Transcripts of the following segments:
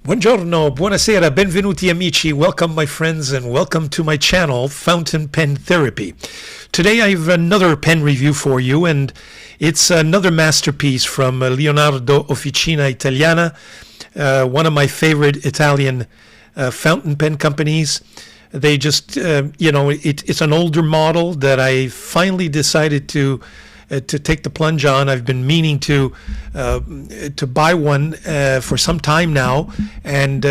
Buongiorno, buonasera, benvenuti amici, welcome my friends and welcome to my channel, Fountain Pen Therapy. Today I have another pen review for you, and it's another masterpiece from Leonardo Officina Italiana, one of my favorite Italian fountain pen companies. They just, it's an older model that I finally decided to take the plunge on. I've been meaning to buy one for some time now, and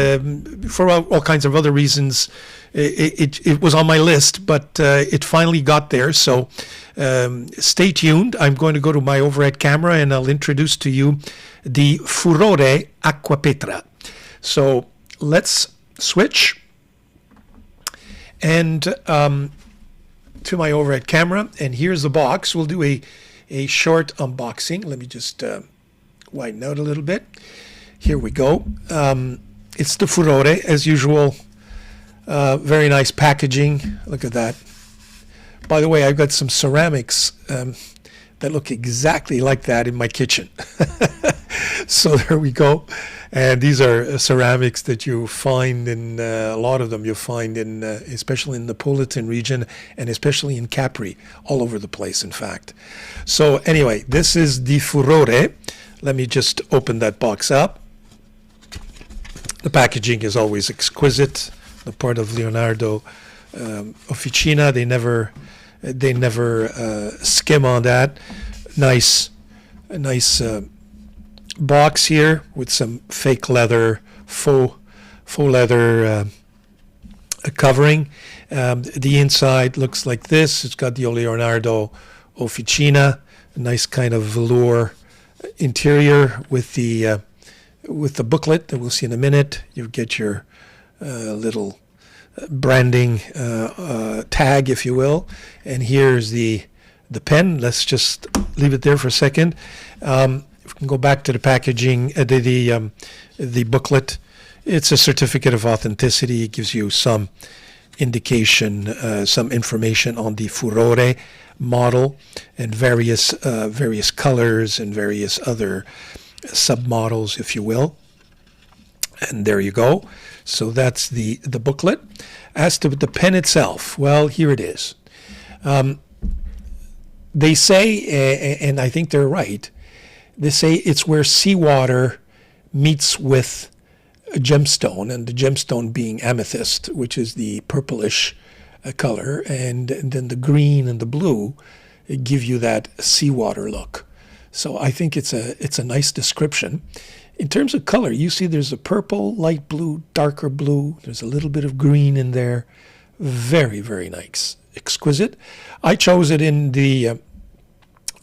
for all kinds of other reasons, it was on my list, but it finally got there. So stay tuned. I'm going to go to my overhead camera and I'll introduce to you the Furore Aquapetra. So let's switch and to my overhead camera, and here's the box. We'll do a short unboxing. Let me just widen out a little bit. Here we go. It's the Furore, as usual. Very nice packaging. Look at that. By the way, I've got some ceramics that look exactly like that in my kitchen. So there we go. And these are ceramics that you find in a lot of them. You'll find in, especially in the Napolitan region, and especially in Capri, all over the place, in fact. So anyway, this is the Furore. Let me just open that box up. The packaging is always exquisite. The part of Leonardo Officina, they never skim on that. Nice box here with some fake leather, faux leather covering. The inside looks like this. It's got the Leonardo Officina, a nice kind of velour interior with the booklet that we'll see in a minute. You get your little branding tag, if you will, and here's the pen. Let's just leave it there for a second. If we can go back to the packaging, the booklet. It's a certificate of authenticity. It gives you some indication, some information on the Furore model and various colors and various other submodels, if you will. And there you go. So that's the booklet. As to the pen itself, well, here it is. They say, and I think they're right, they say it's where seawater meets with a gemstone, and the gemstone being amethyst, which is the purplish color, and then the green and the blue give you that seawater look. So I think it's a nice description. In terms of color, you see there's a purple, light blue, darker blue. There's a little bit of green in there. Very, very nice. Exquisite. I chose it in the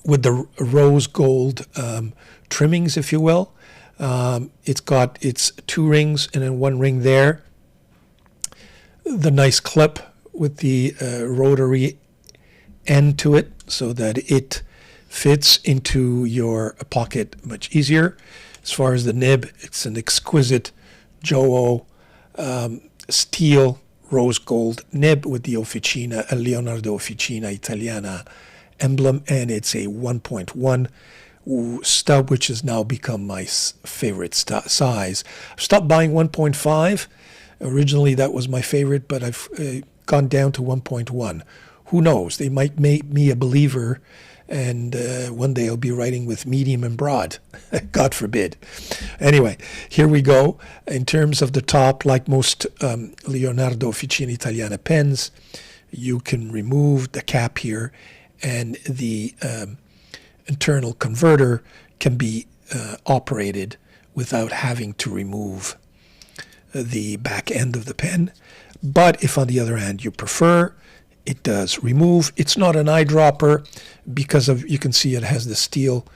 with the rose gold trimmings, if you will. It's got its 2 rings and then 1 ring there. The nice clip with the rotary end to it so that it fits into your pocket much easier. As far as the nib, it's an exquisite Jowo steel rose gold nib with the Leonardo Officina Italiana emblem, and it's a 1.1 stub, which has now become my favorite size. I've stopped buying 1.5. Originally that was my favorite, but I've gone down to 1.1. Who knows? They might make me a believer, and one day I'll be writing with medium and broad. God forbid. Anyway, here we go. In terms of the top, like most Leonardo Officina Italiana pens, you can remove the cap here, and the internal converter can be operated without having to remove the back end of the pen. But if on the other hand you prefer, it does remove. It's not an eyedropper because of, you can see it has the steel,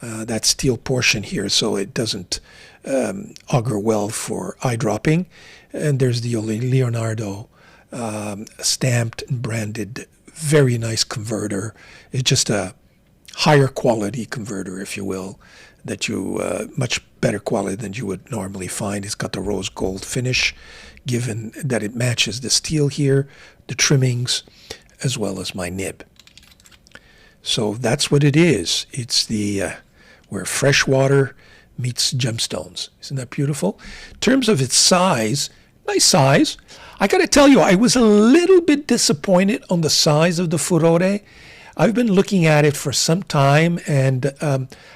that steel portion here, so it doesn't augur well for eyedropping. And there's the Leonardo stamped and branded, very nice converter. It's just a higher quality converter, if you will, that you much better quality than you would normally find. It's got the rose gold finish, given that it matches the steel here, the trimmings, as well as my nib. So that's what it is. It's the where fresh water meets gemstones. Isn't that beautiful? In terms of its size, nice size. I got to tell you, I was a little bit disappointed on the size of the Furore. I've been looking at it for some time, and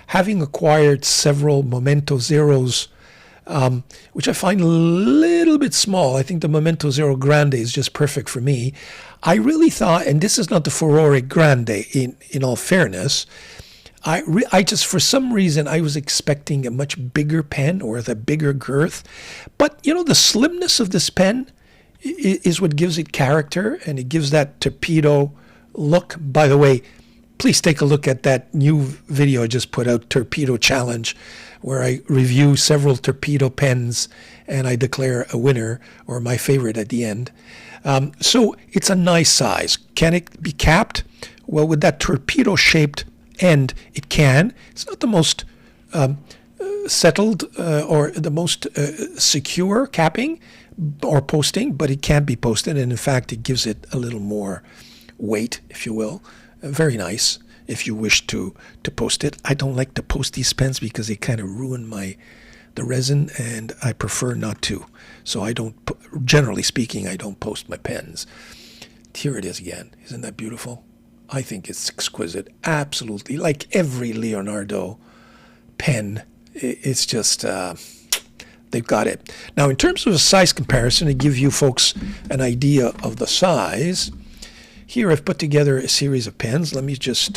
having acquired several Momento Zeros, which I find a little bit small. I think the Momento Zero Grande is just perfect for me. I really thought, and this is not the Furore Grande in all fairness, I just, for some reason, I was expecting a much bigger pen or the bigger girth. But, you know, the slimness of this pen is what gives it character, and it gives that torpedo look. By the way, please take a look at that new video I just put out, Torpedo Challenge, where I review several torpedo pens and I declare a winner or my favorite at the end. So it's a nice size. Can it be capped? Well, with that torpedo-shaped end, it can. It's not the most settled or the most secure capping or posting, but it can be posted, and in fact it gives it a little more weight, if you will. Very nice if you wish to post it. I don't like to post these pens because they kind of ruin the resin, and I prefer not to. So I don't, generally speaking, I don't post my pens. Here it is again. Isn't that beautiful? I think it's exquisite. Absolutely. Like every Leonardo pen, it's just, they've got it. Now, in terms of a size comparison, to give you folks an idea of the size, here I've put together a series of pens. Let me just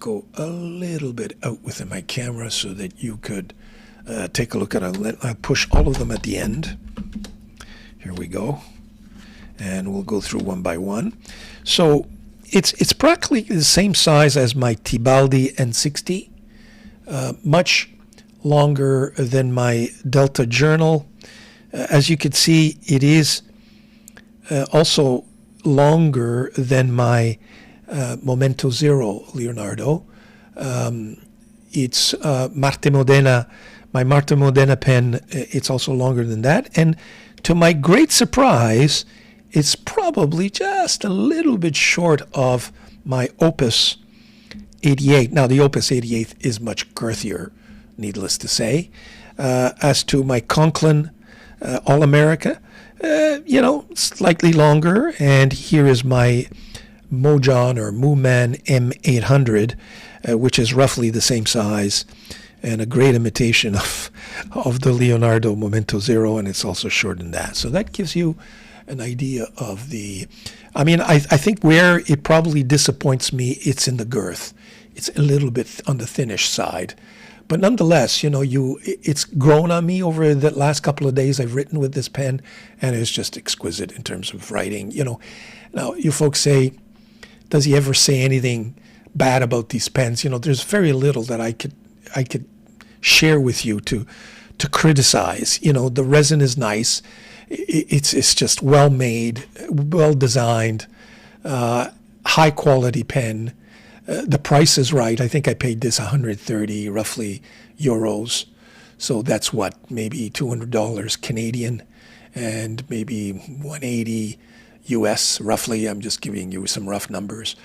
go a little bit out with my camera so that you could take a look at it. I'll push all of them at the end. Here we go. And we'll go through one by one. So it's practically the same size as my Tibaldi N60, much longer than my Delta Journal. As you can see, it is also longer than my Momento Zero Leonardo. It's Marte Modena, my Marte Modena pen, it's also longer than that. And to my great surprise, it's probably just a little bit short of my Opus 88. Now, the Opus 88 is much girthier, needless to say. As to my Conklin All-America, you know, slightly longer. And here is my Mojon or Mooman M800, which is roughly the same size and a great imitation of the Leonardo Momento Zero, and it's also shorter than that. So that gives you an idea of the, I mean, I think where it probably disappoints me, it's in the girth. It's a little bit on the thinnish side. But nonetheless, you know, it's grown on me over the last couple of days I've written with this pen, and it's just exquisite in terms of writing. You know, now you folks say, does he ever say anything bad about these pens? You know, there's very little that I could share with you to criticize. You know, the resin is nice. It's just well made, well designed, high quality pen. The price is right. I think I paid this 130 roughly euros. So that's what, maybe $200 Canadian and maybe 180 US roughly. I'm just giving you some rough numbers.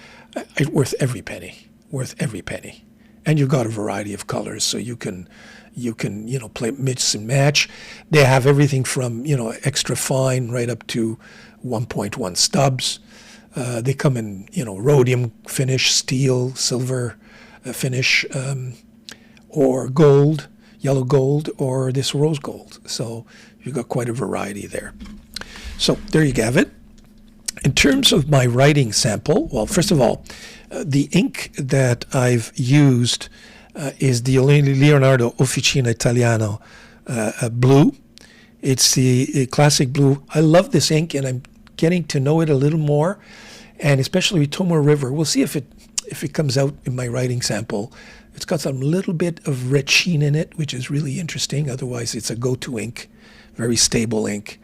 Worth every penny, worth every penny. And you've got a variety of colors, so you can you know, play mix and match. They have everything from, you know, extra fine right up to 1.1 stubs. They come in, you know, rhodium finish, steel, silver finish, or gold, yellow gold, or this rose gold. So you've got quite a variety there. So there you have it. In terms of my writing sample, well, first of all, the ink that I've used is the Leonardo Officina Italiana blue. It's the classic blue. I love this ink, and I'm getting to know it a little more, and especially with Tomo River. We'll see if it comes out in my writing sample. It's got some little bit of red sheen in it, which is really interesting. Otherwise, it's a go-to ink, very stable ink.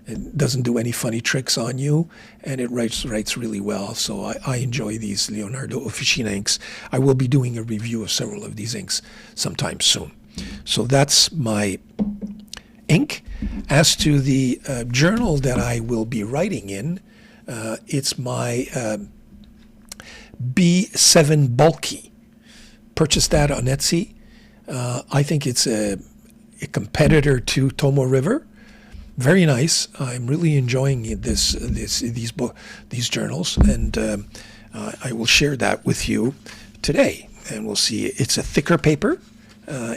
It doesn't do any funny tricks on you, and it writes really well. So I enjoy these Leonardo Officina inks. I will be doing a review of several of these inks sometime soon. So that's my ink. As to the journal that I will be writing in, it's my B7 Bulky purchased that on Etsy. I think it's a competitor to Tomo River. Very nice. I'm really enjoying these journals, and I will share that with you today. And we'll see. It's a thicker paper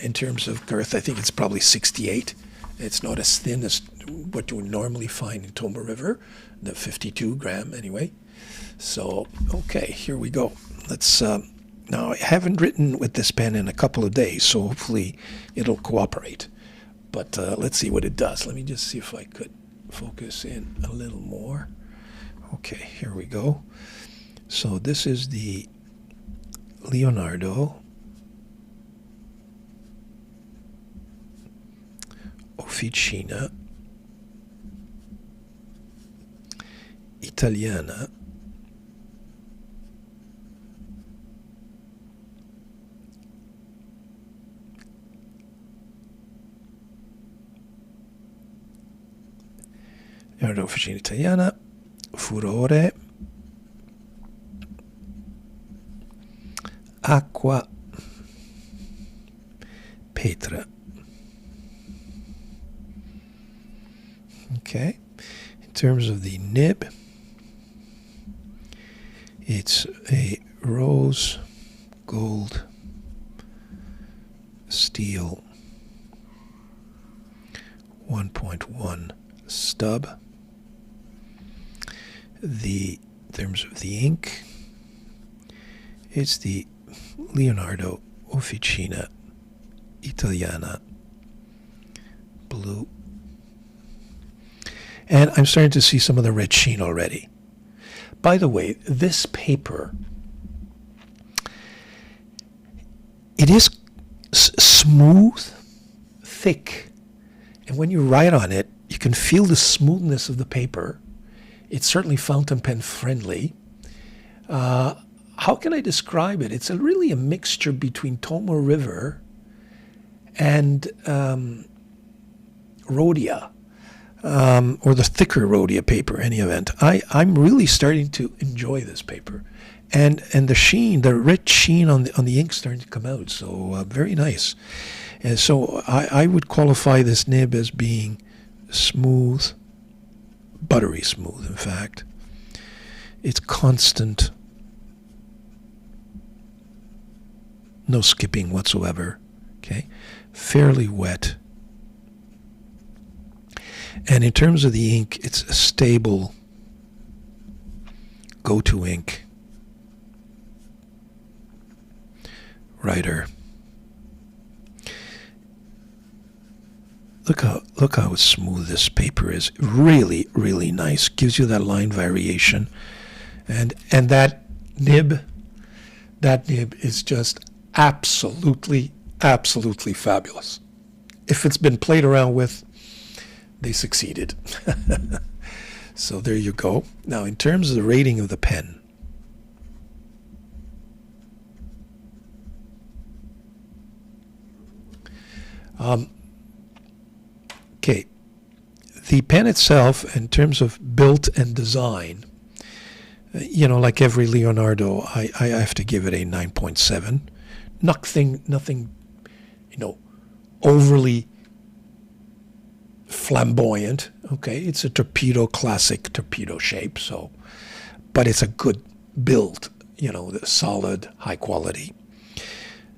in terms of girth. I think it's probably 68. It's not as thin as what you would normally find in Tomo River, the 52 gram anyway. So, okay, here we go. Let's. Now, I haven't written with this pen in a couple of days, so hopefully it'll cooperate. But let's see what it does. Let me just see if I could focus in a little more. Okay, here we go. So this is the Leonardo Officina Italiana Leonardo Officina Italiana Furore Aquapetra. Okay, in terms of the nib, it's a rose gold steel 1.1 stub. In terms of the ink, it's the Leonardo Officina Italiana blue. And I'm starting to see some of the red sheen already. By the way, this paper, it is smooth, thick, and when you write on it, you can feel the smoothness of the paper. It's certainly fountain pen friendly. How can I describe it? It's really a mixture between Tomo River and Rhodia, or the thicker Rhodia paper, in any event. I'm really starting to enjoy this paper. And the sheen, the rich sheen on the ink starting to come out. So very nice. And so I would qualify this nib as being smooth, buttery smooth, in fact. It's constant. No skipping whatsoever. Okay, fairly wet. And in terms of the ink, it's a stable go-to ink. Writer. Look how smooth this paper is. Really, really nice. Gives you that line variation, and that nib is just absolutely fabulous. If it's been played around with, they succeeded. So there you go. Now, in terms of the rating of the pen, okay, the pen itself, in terms of build and design, like every Leonardo, I have to give it a 9.7. Nothing, overly flamboyant. Okay, it's a classic torpedo shape. So, but it's a good build. Solid, high quality.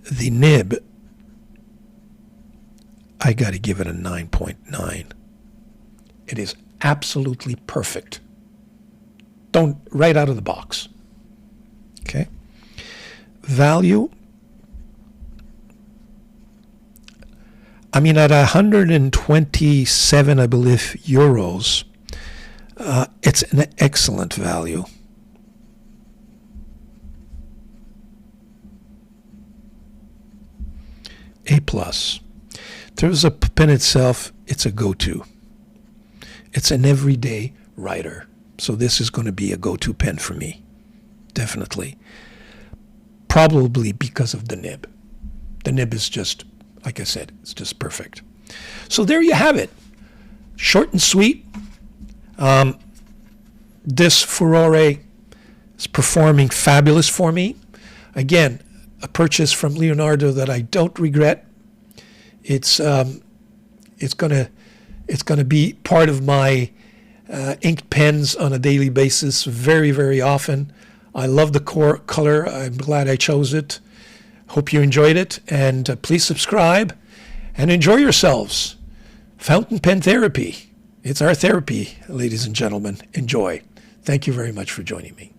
The nib, I got to give it a 9.9. It is absolutely perfect. Right out of the box. Okay. Value. I mean, at 127, I believe, euros, it's an excellent value. A+. In terms of the pen itself, it's a go-to. It's an everyday writer. So this is going to be a go-to pen for me. Definitely. Probably because of the nib. The nib is just, like I said, it's just perfect. So there you have it. Short and sweet. This Furore is performing fabulous for me. Again, a purchase from Leonardo that I don't regret. It's gonna be part of my inked pens on a daily basis very, very often. I love the core color. I'm glad I chose it. Hope you enjoyed it, and please subscribe and enjoy yourselves. Fountain pen therapy. It's our therapy, ladies and gentlemen. Enjoy. Thank you very much for joining me.